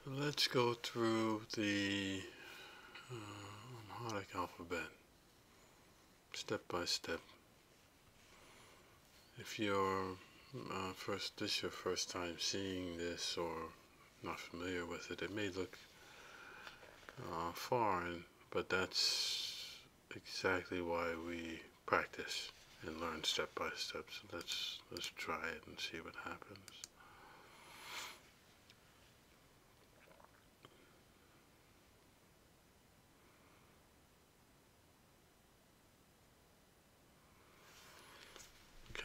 Let's go through the Amharic alphabet step by step. If you're this is your first time seeing this or not familiar with it, it may look foreign, but that's exactly why we practice and learn step by step. So let's try it and see what happens.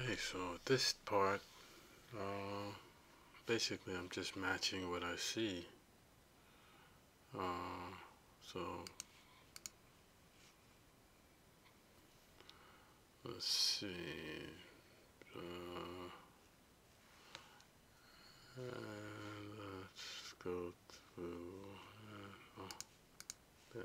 Okay, so this part, basically I'm just matching what I see. So let's see. And let's go through there.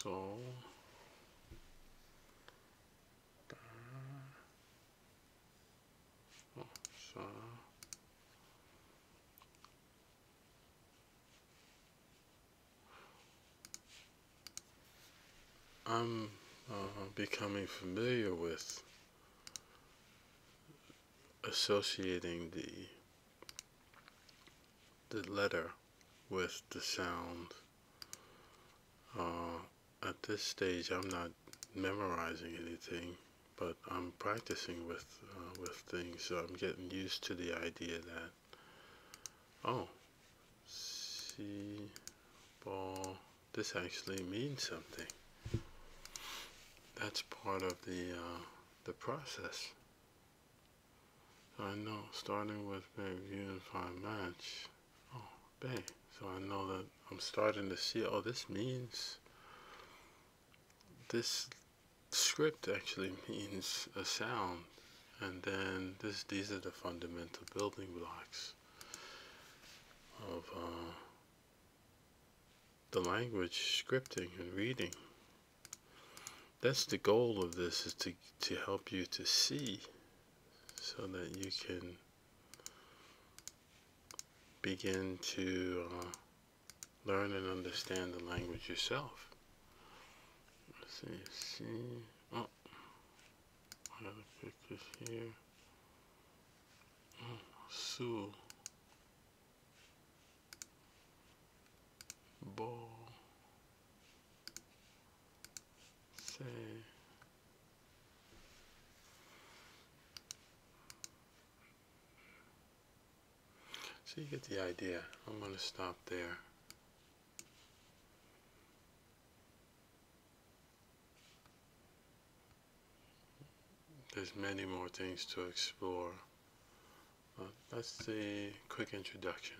So I'm becoming familiar with associating the letter with the sound. At this stage, I'm not memorizing anything, but I'm practicing with things, so I'm getting used to the idea that, oh, see, ball, this actually means something. That's part of the process. So I know, starting with unified match, oh, bang. So I know that I'm starting to see, oh, this means, this script actually means a sound. And then these are the fundamental building blocks of the language scripting and reading. That's the goal of this, is to help you to see so that you can begin to learn and understand the language yourself. Let's see, oh, I gotta pick this here. Oh, Sue, ball, say. So you get the idea. I'm going to stop there. There's many more things to explore. That's the quick introduction.